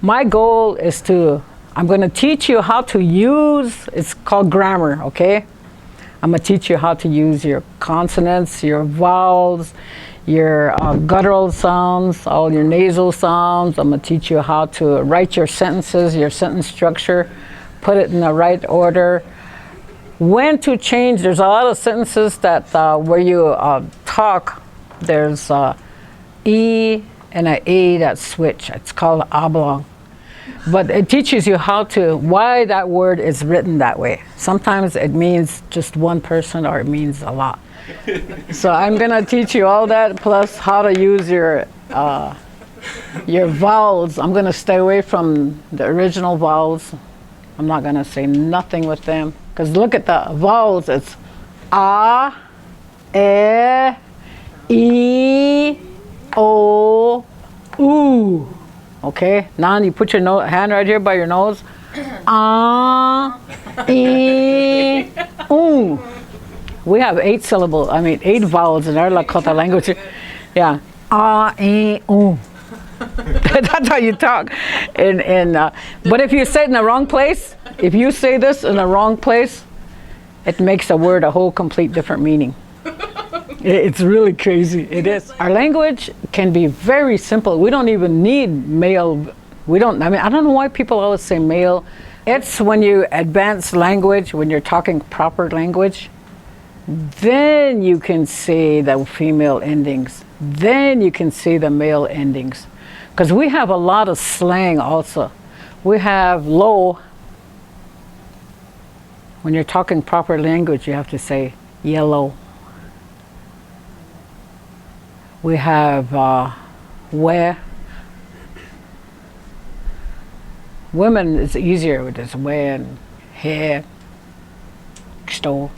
My goal is I'm going to teach you how to use, it's called grammar, okay? I'm going to teach you how to use your consonants, your vowels, your guttural sounds, all your nasal sounds. I'm going to teach you how to write your sentences, your sentence structure, put it in the right order. When to change, there's a lot of sentences that where you talk, there's E and an A that switch. It's called oblong. But it teaches you why that word is written that way. Sometimes it means just one person or it means a lot. So I'm going to teach you all that, plus how to use your vowels. I'm going to stay away from the original vowels. I'm not going to say nothing with them. Because look at the vowels. It's A, E, O, U. Okay, now you put your hand right here by your nose. E, U. We have 8 vowels in our Lakota language. Yeah, E, U. That's how you talk. But if you say it in the wrong place, if you say this in the wrong place, it makes a word a whole complete different meaning. It's really crazy. It is. Our language can be very simple. We don't even need male. I don't know why people always say male. It's when you advance language, when you're talking proper language, then you can say the female endings. Then you can say the male endings. Because we have a lot of slang also. We have low. When you're talking proper language, you have to say yellow. We have where. Women, it's easier with this where and hair, stole.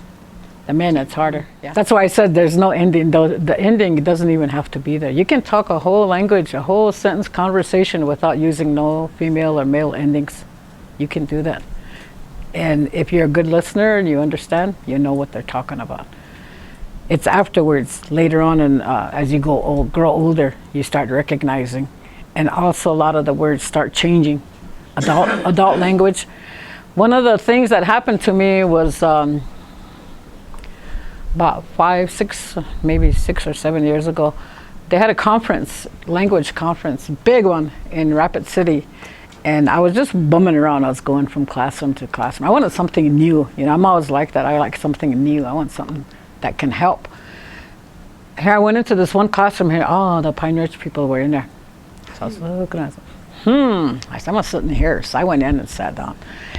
The men, it's harder. Yeah. That's why I said there's no ending. The ending doesn't even have to be there. You can talk a whole language, a whole sentence conversation without using no female or male endings. You can do that. And if you're a good listener and you understand, you know what they're talking about. It's afterwards, later on, and as you grow older, you start recognizing. And also a lot of the words start changing. Adult language. One of the things that happened to me was about 6 or 7 years ago, they had a conference, language conference, big one in Rapid City. And I was just bumming around. I was going from classroom to classroom. I wanted something new. I'm always like that. I like something new. I want something that can help. Here I went into this one classroom here. Oh, the Pine Ridge people were in there. So I was looking at it. I said, I'm sitting here. So I went in and sat down.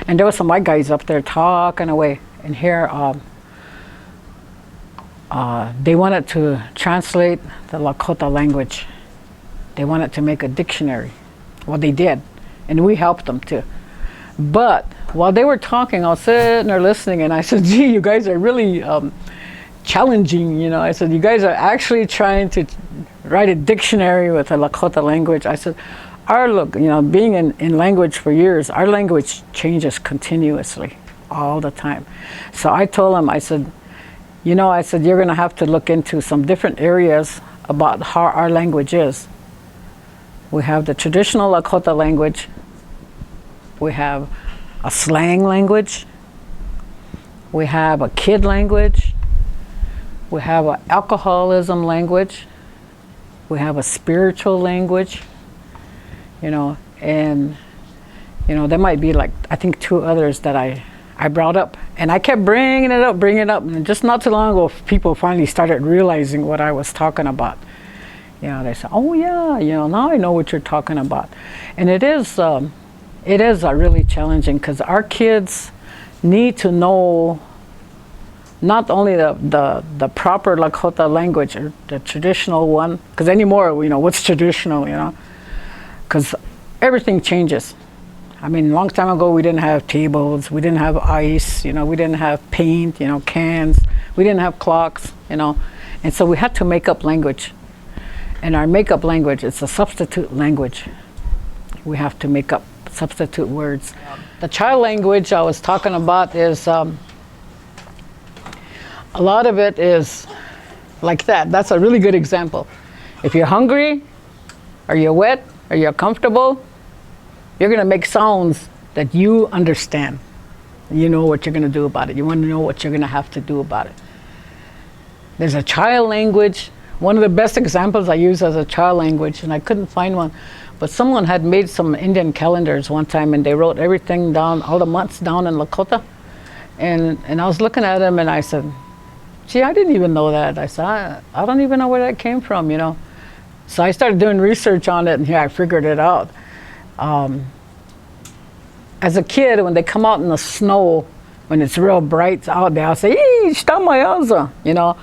And there were some white guys up there talking away. And here, they wanted to translate the Lakota language. They wanted to make a dictionary. Well, they did. And we helped them too. But while they were talking, I was sitting there listening, and I said, gee, you guys are really challenging. I said, you guys are actually trying to write a dictionary with the Lakota language. I said, being in language for years, our language changes continuously, all the time. So I told them, I said, you're going to have to look into some different areas about how our language is. We have the traditional Lakota language. We have a slang language. We have a kid language. We have an alcoholism language. We have a spiritual language. And there might be I think 2 others that I brought up. And I kept bringing it up. And just not too long ago, people finally started realizing what I was talking about. They said, oh yeah, now I know what you're talking about. And it is really challenging because our kids need to know not only the proper Lakota language, or the traditional one, because anymore, what's traditional, because everything changes. A long time ago, we didn't have tables, we didn't have ice, we didn't have paint, cans, we didn't have clocks, and so we had to make up language. And our make-up language, it's a substitute language. We have to make up substitute words. The child language I was talking about is, a lot of it is like that. That's a really good example. If you're hungry, or you're wet, or you're comfortable, You're going to make sounds that you understand. You know what you're going to do about it. You want to know what you're going to have to do about it. There's a child language. One of the best examples I use as a child language, and I couldn't find one, but someone had made some Indian calendars one time, and they wrote everything down, all the months down in Lakota. And I was looking at them, and I said, gee, I didn't even know that. I said, I don't even know where that came from, you know. So I started doing research on it, and here I figured it out. As a kid, when they come out in the snow, when it's real bright out there, I'll say, "Ee, shta mayaza," you know.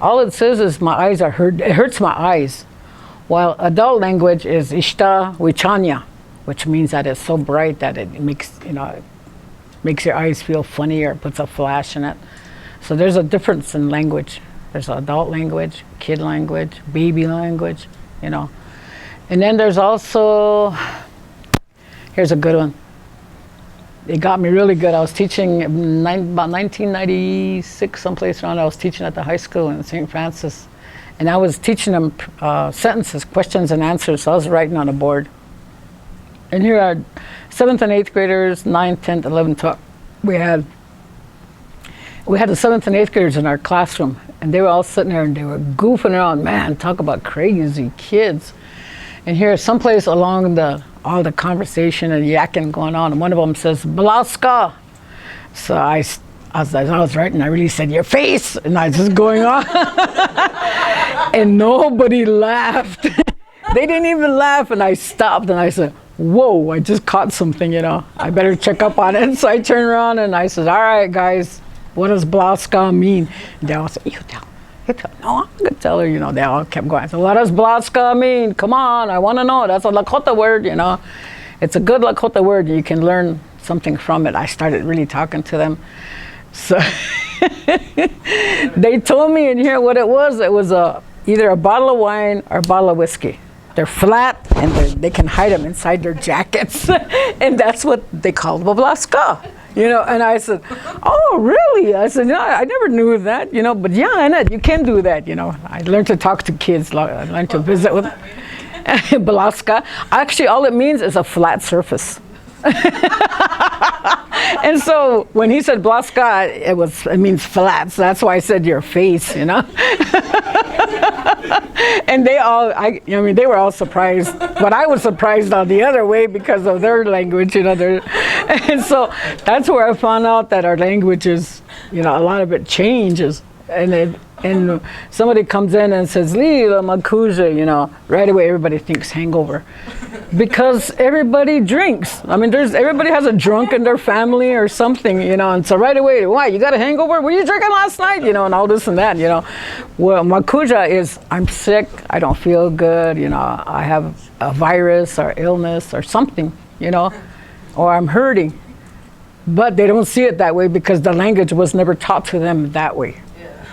All it says is my eyes are hurt. It hurts my eyes. While adult language is ishta wichanya, which means that it's so bright that it makes, you know, it makes your eyes feel funny or puts a flash in it. So there's a difference in language. There's adult language, kid language, baby language, you know. And then there's also, here's a good one. It got me really good. I was teaching about 1996, someplace around. I was teaching at the high school in St. Francis. And I was teaching them sentences, questions and answers. So I was writing on a board. And here are 7th and 8th graders, 9th, 10th, 11th, 12th. We had the 7th and 8th graders in our classroom. And they were all sitting there and they were goofing around. Man, talk about crazy kids. And here, someplace along all the conversation and yakking going on, and one of them says, Blaska. So as I was writing, I really said, your face, and I was just going on. And nobody laughed. They didn't even laugh, and I stopped, and I said, whoa, I just caught something, you know. I better check up on it. So I turned around, and I said, all right, guys, what does Blaska mean? And they all said, you tell. No, I'm going to tell her, you know. They all kept going. So what does Blaska mean? Come on, I want to know. That's a Lakota word, you know. It's a good Lakota word. You can learn something from it. I started really talking to them. So they told me in here what it was. It was either a bottle of wine or a bottle of whiskey. They're flat, and they can hide them inside their jackets. And that's what they called Blaska. You know, and I said, oh, really? I said, no, I never knew that, you know, but yeah, Annette, you can do that, you know. I learned to talk to kids, I learned to visit with Blaska. Actually, all it means is a flat surface. And so when he said Blaska, it means flat, so that's why I said your face, you know. And they all, I mean, they were all surprised, but I was surprised on the other way because of their language, you know. And so that's where I found out that our language is, you know, a lot of it changes. And somebody comes in and says, Lila Makuja, you know, right away everybody thinks hangover. Because everybody drinks. I mean, everybody has a drunk in their family or something, you know, and so right away, why, you got a hangover? Were you drinking last night? You know, and all this and that, you know. Well, Makuja is, I'm sick, I don't feel good, you know, I have a virus or illness or something, you know, or I'm hurting. But they don't see it that way because the language was never taught to them that way.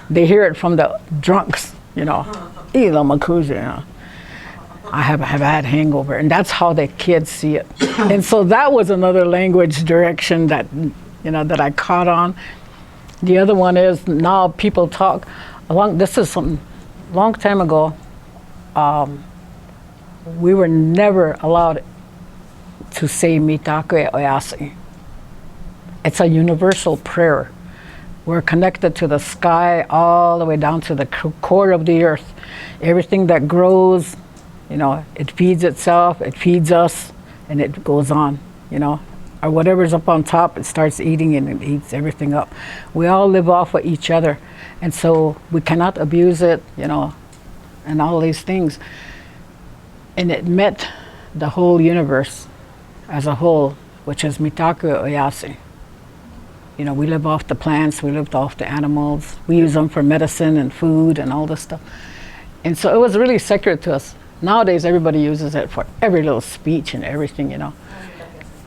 They hear it from the drunks, you know. Ila Makuja, you know. I have a bad hangover, and that's how the kids see it. And so that was another language direction that, you know, that I caught on. The other one is now people talk this is something long time ago. We were never allowed to say mitake oyasi. It's a universal prayer. We're connected to the sky all the way down to the core of the earth. Everything that grows, you know, it feeds itself, it feeds us, and it goes on, you know. Or whatever's up on top, it starts eating and it eats everything up. We all live off of each other. And so we cannot abuse it, you know, and all these things. And it met the whole universe as a whole, which is mitaku oyasi. You know, we live off the plants, we live off the animals. We use them for medicine and food and all this stuff. And so it was really sacred to us. Nowadays, everybody uses it for every little speech and everything, you know.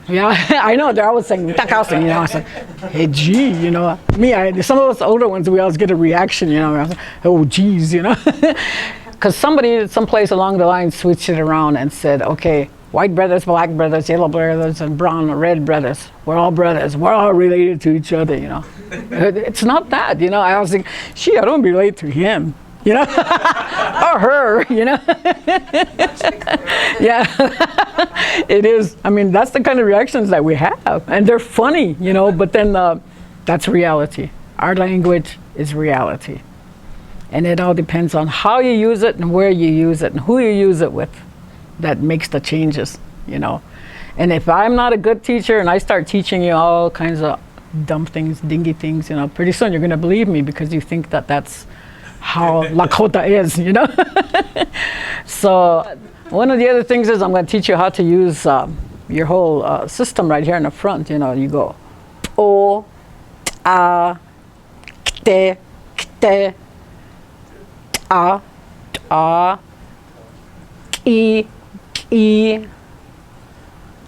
Yeah, I know, they're always saying, "Takaosin," you know. I was like, hey, gee, you know. Some of us older ones, we always get a reaction, you know. I was like, oh, geez, you know. Because somebody, someplace along the line switched it around and said, okay, white brothers, black brothers, yellow brothers, and brown and red brothers. We're all brothers. We're all related to each other, you know. It's not that, you know. I was like, gee, I don't relate to him. you know, or her, you know. Yeah, it is. I mean, that's the kind of reactions that we have, and they're funny, you know, but then that's reality. Our language is reality. And it all depends on how you use it and where you use it and who you use it with. That makes the changes, you know. And if I'm not a good teacher and I start teaching you all kinds of dumb things, dingy things, you know, pretty soon you're going to believe me because you think that that's how Lakota is, you know. So one of the other things is I'm going to teach you how to use your whole system right here in the front. You know, you go o, a, kte, kte, a, ki, ki,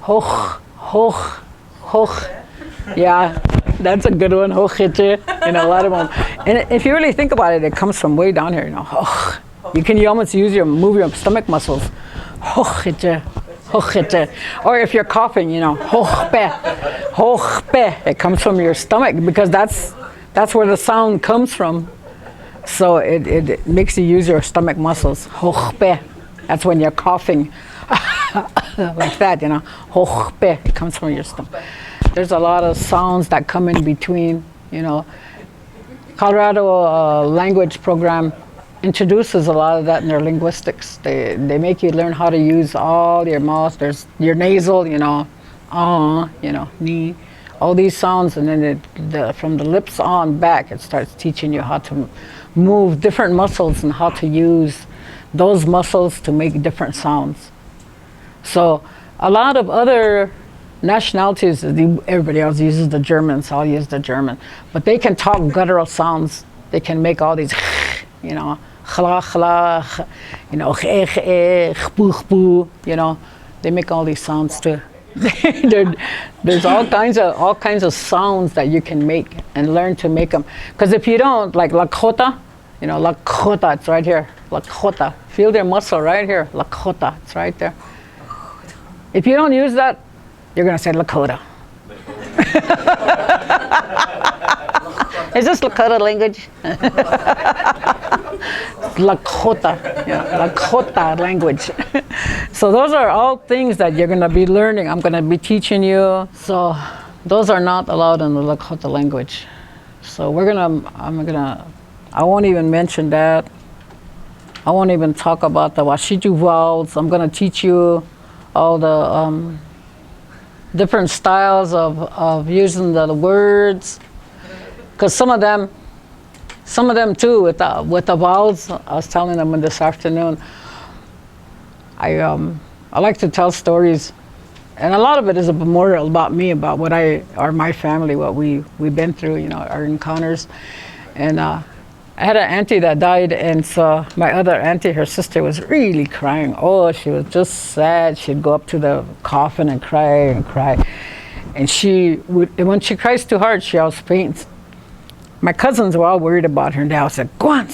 hoch, hoch, hoch. Yeah, that's a good one. Hochite, you know, a lot of them. And if you really think about it, it comes from way down here, you know. Hoch. You almost move your stomach muscles. Hochite, hochite. Or if you're coughing, you know, hochpe, hochpe. It comes from your stomach because that's where the sound comes from. So it makes you use your stomach muscles. Hochpe. That's when you're coughing. Like that, you know. Hochpe. It comes from your stomach. There's a lot of sounds that come in between, you know. Colorado Language program introduces a lot of that in their linguistics. They make you learn how to use all your mouth. There's your nasal, you know, you know, ni, all these sounds, and then from the lips on back, it starts teaching you how to move different muscles and how to use those muscles to make different sounds. So a lot of other nationalities, everybody else uses the German, so I'll use the German. But they can talk guttural sounds. They can make all these, you know, chla, chla, you know, you know, they make all these sounds too. There's all kinds of sounds that you can make and learn to make them. Because if you don't, like Lakota, you know, Lakota, it's right here. Lakota, feel their muscle right here. Lakota, it's right there. If you don't use that, you're going to say Lakota. Is this Lakota language? Lakota, yeah, Lakota language. So those are all things that you're going to be learning. I'm going to be teaching you. So those are not allowed in the Lakota language. So I won't even mention that. I won't even talk about the Washiju vowels. I'm going to teach you all the different styles of using the words, because some of them too with the vowels. I was telling them this afternoon. I like to tell stories, and a lot of it is a memorial about me, about what my family, what we've been through, you know, our encounters. And I had an auntie that died, and so my other auntie, her sister, was really crying. Oh, she was just sad. She'd go up to the coffin and cry and cry. And when she cries too hard, she always faints. My cousins were all worried about her, and they all said, go on.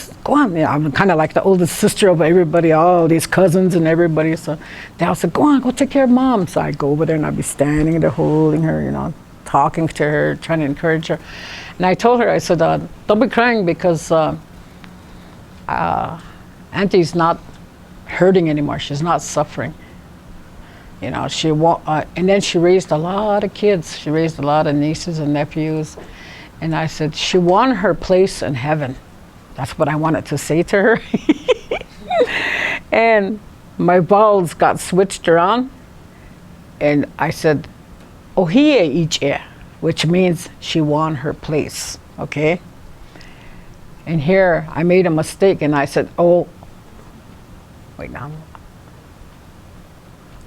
Yeah, I'm kind of like the oldest sister of everybody, all these cousins and everybody. So they all said, go take care of Mom. So I'd go over there and I'd be standing there holding her, you know, talking to her, trying to encourage her. And I told her, I said, don't be crying, because Auntie's not hurting anymore. She's not suffering. You know, and then she raised a lot of kids. She raised a lot of nieces and nephews. And I said, she won her place in heaven. That's what I wanted to say to her. And my vowels got switched around. And I said, Ohie iche, which means she won her place, okay? And here I made a mistake and I said, wait now.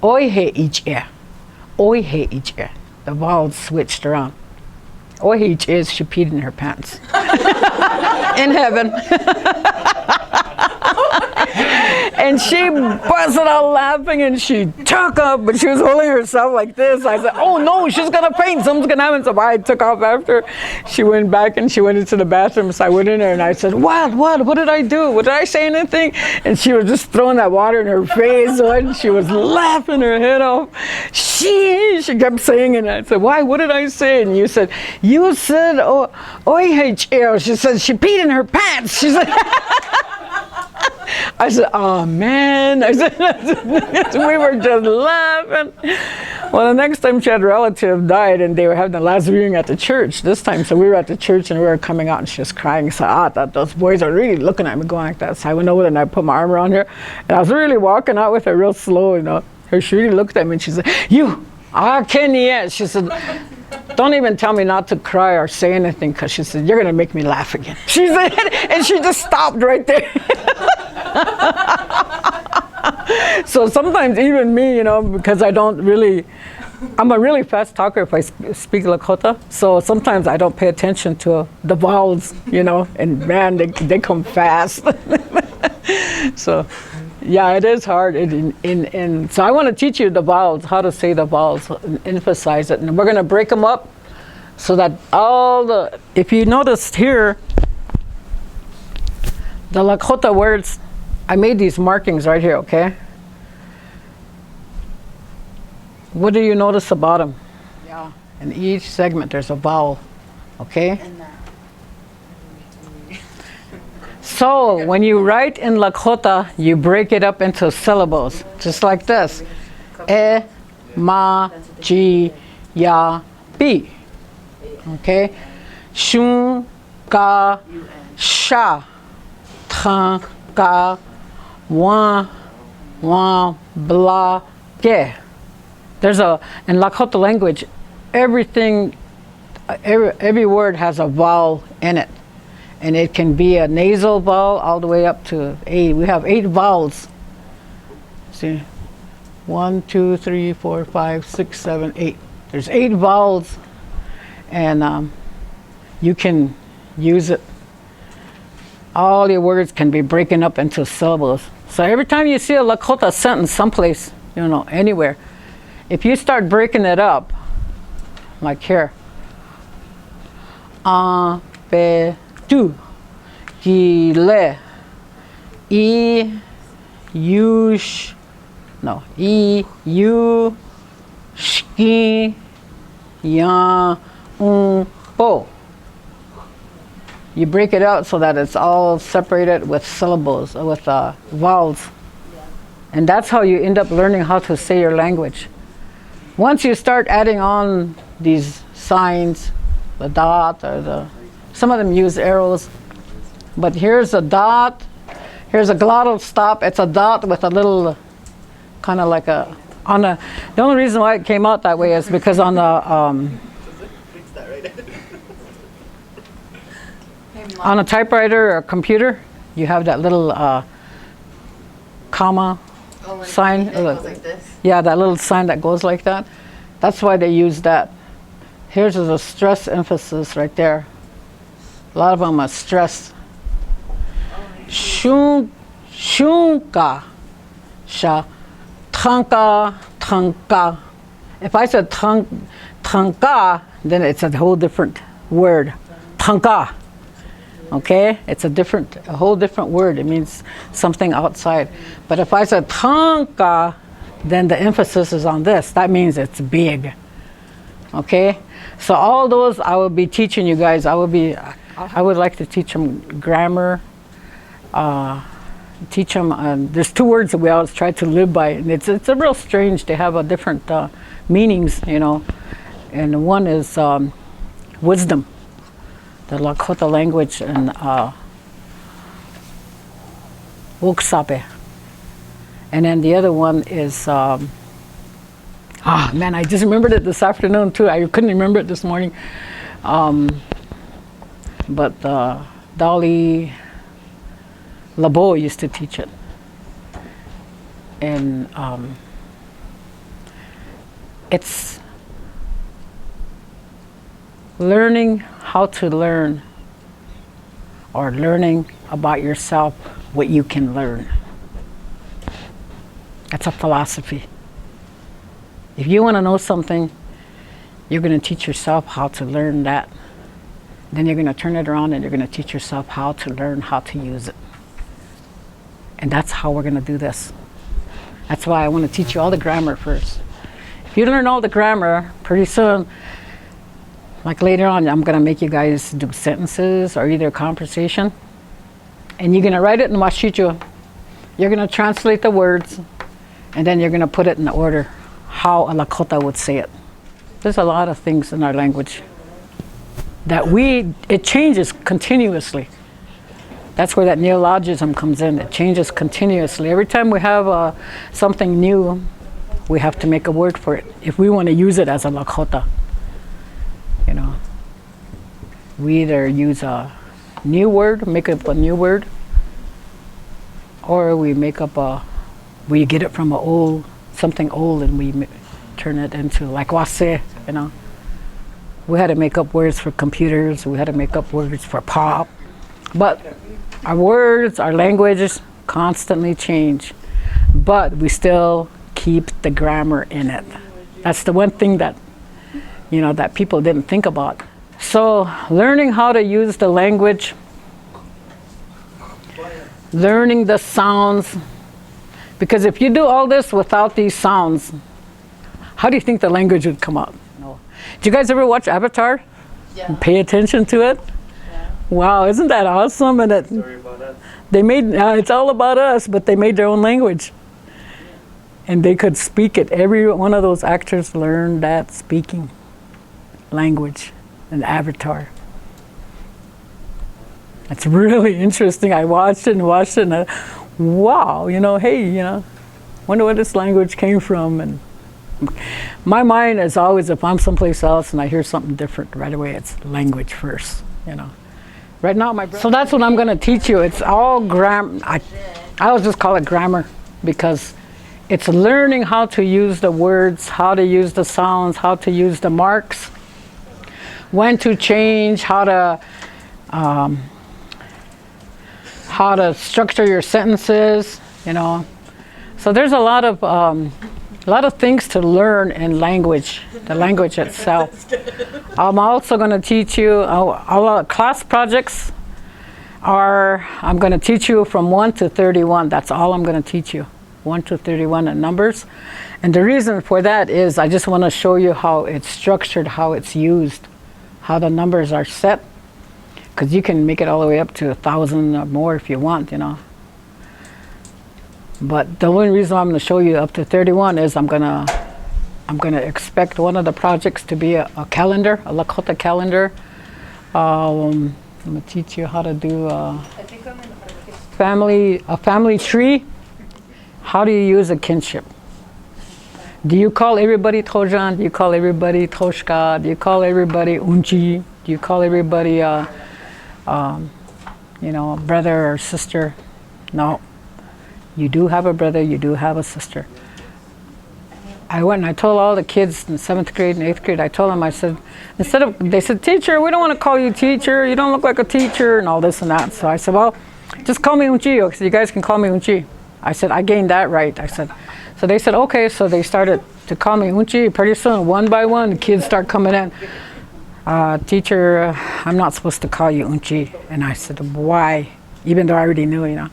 Oihe iche, oihe iche. The vowels switched around. Oihe iche is she peed in her pants. In heaven. And she busted out laughing, and she took up, but she was holding herself like this. I said, oh no, she's gonna faint, something's gonna happen. So I took off after. She went back and she went into the bathroom. So I went in there and I said, what did I do? Did I say anything? And she was just throwing that water in her face, and she was laughing her head off. She kept saying it. I said, why, what did I say? And you said, oihe. She said, she peed in her pants. She said, I said, oh man. I said, we were just laughing. Well, the next time she had a relative died and they were having the last viewing at the church this time. So we were at the church and we were coming out and she was crying. So I thought those boys are really looking at me going like that. So I went over and I put my arm around her and I was really walking out with her real slow, you know. She really looked at me and she said, you, I can't yet. She said, don't even tell me not to cry or say anything, because she said, you're going to make me laugh again. She said, and she just stopped right there. So sometimes even me, you know, because I'm a really fast talker if I speak Lakota. So sometimes I don't pay attention to the vowels, you know, and man, they come fast. So yeah, it is hard. So I want to teach you the vowels, how to say the vowels, and emphasize it. And we're going to break them up so that if you noticed here, the Lakota words, I made these markings right here, okay? What do you notice about them? Yeah. In each segment, there's a vowel, okay? So when you write in Lakota, you break it up into syllables, just like this. E, ma, ji, ya, bi. Okay? Shun, ga, sha, tran, ga, wan, bla, ge. In Lakota language, every word has a vowel in it. And it can be a nasal vowel all the way up to 8. We have 8 vowels. See, 1, 2, 3, 4, 5, 6, 7, 8. There's 8 vowels, and you can use it. All your words can be broken up into syllables. So every time you see a Lakota sentence someplace, you know, anywhere, if you start breaking it up, like here, be, du, gile, you, shki, ya, bo. You break it out so that it's all separated with syllables, with vowels. And that's how you end up learning how to say your language. Once you start adding on these signs, the dot or some of them use arrows, but here's a dot, here's a glottal stop. It's a dot with a little, kind of like the only reason why it came out that way is because on the, on a typewriter or a computer, you have that little comma sign. It goes like this? Yeah, that little sign that goes like that. That's why they use that. Here's a stress emphasis right there. A lot of them are stressed. Shunka, sha, tanka. If I said tanka, then it's a whole different word. Tanka. Okay? It's a whole different word. It means something outside. But if I said tanka, then the emphasis is on this. That means it's big. Okay? So all those I will be teaching you guys. I would like to teach them grammar, teach them, there's 2 words that we always try to live by, and it's a real strange, they have a different meanings, you know, and one is wisdom, the Lakota language, and woksape, and then the other one is, man, I just remembered it this afternoon too, I couldn't remember it this morning. But Dolly LeBeau used to teach it. And it's learning how to learn, or learning about yourself what you can learn. That's a philosophy. If you want to know something, you're going to teach yourself how to learn that. Then you're going to turn it around and you're going to teach yourself how to learn how to use it. And that's how we're going to do this. That's why I want to teach you all the grammar first. If you learn all the grammar, pretty soon, like later on, I'm going to make you guys do sentences or either a conversation. And you're going to write it in Washichu. You're going to translate the words, and then you're going to put it in the order how a Lakota would say it. There's a lot of things in our language that it changes continuously. That's where that neologism comes in. It changes continuously. Every time we have something new, we have to make a word for it if we want to use it as a Lakota. You know, we either use a new word, make up a new word, or we we get it from something old and we turn it into like wase, you know. We had to make up words for computers, we had to make up words for pop. But our words, our languages constantly change. But we still keep the grammar in it. That's the one thing that, you know, that people didn't think about. So learning how to use the language, learning the sounds, because if you do all this without these sounds, how do you think the language would come out? No. Did you guys ever watch Avatar? Yeah. And pay attention to it? Yeah. Wow, isn't that awesome? And Story about us. They made, it's all about us, but they made their own language. And they could speak it. Every one of those actors learned that speaking language in Avatar. It's really interesting. I watched it and wow, you know, hey, you know, wonder where this language came from. And my mind is always, if I'm someplace else and I hear something different, right away it's language first, you know. Right now, so that's what I'm going to teach you. It's all grammar. I always just call it grammar because it's learning how to use the words, how to use the sounds, how to use the marks, when to change, how to structure your sentences, you know. So there's a lot of things to learn in language, the language itself. I'm also going to teach you, class projects I'm going to teach you from 1 to 31. That's all I'm going to teach you, 1 to 31 in numbers. And the reason for that is I just want to show you how it's structured, how it's used, how the numbers are set. Because you can make it all the way up to 1,000 or more if you want, you know. But the only reason I'm going to show you up to 31 is I'm gonna expect one of the projects to be a calendar, a Lakota calendar. I'm going to teach you how to do a family tree. How do you use a kinship? Do you call everybody Tojan? Do you call everybody Toshka? Do you call everybody Unchi? Do you call everybody you know, brother or sister? No. You do have a brother, you do have a sister. I went and I told all the kids in 7th grade and 8th grade, I told them, I said, they said, teacher, we don't want to call you teacher, you don't look like a teacher, and all this and that. So I said, well, just call me Unchi, so you guys can call me Unchi. I said, I gained that right. I said, so they said, okay, so they started to call me Unchi. Pretty soon, one by one, the kids start coming in. Teacher, I'm not supposed to call you Unchi. And I said, why? Even though I already knew, you know,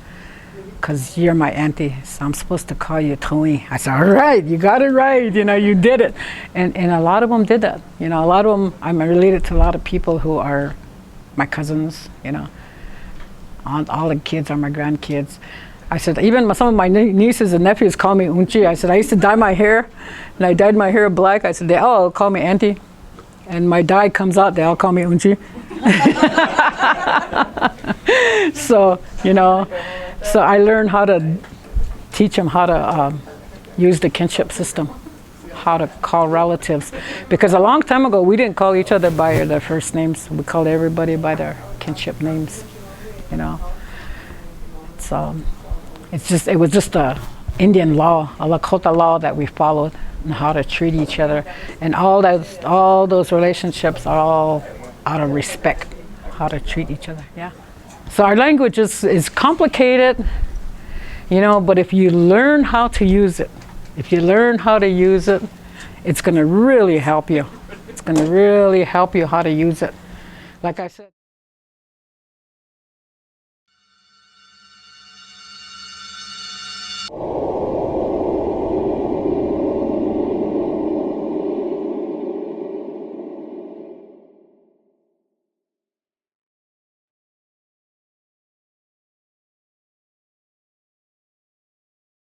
because you're my auntie, so I'm supposed to call you Tony. I said, all right, you got it right, you know, you did it. And a lot of them did that. You know, a lot of them, I'm related to a lot of people who are my cousins, you know. All the kids are my grandkids. I said, even some of my nieces and nephews call me Unchi. I said, I used to dye my hair, and I dyed my hair black. I said, they all call me auntie. And my dye comes out, they all call me Unchi. So, you know, so I learned how to teach them how to use the kinship system, how to call relatives. Because a long time ago, we didn't call each other by their first names. We called everybody by their kinship names, you know. So it was just a Indian law, a Lakota law that we followed, and how to treat each other. And all those relationships are all out of respect, how to treat each other, yeah. So our language is complicated, you know, but if you learn how to use it, it's going to really help you. It's going to really help you how to use it. Like I said.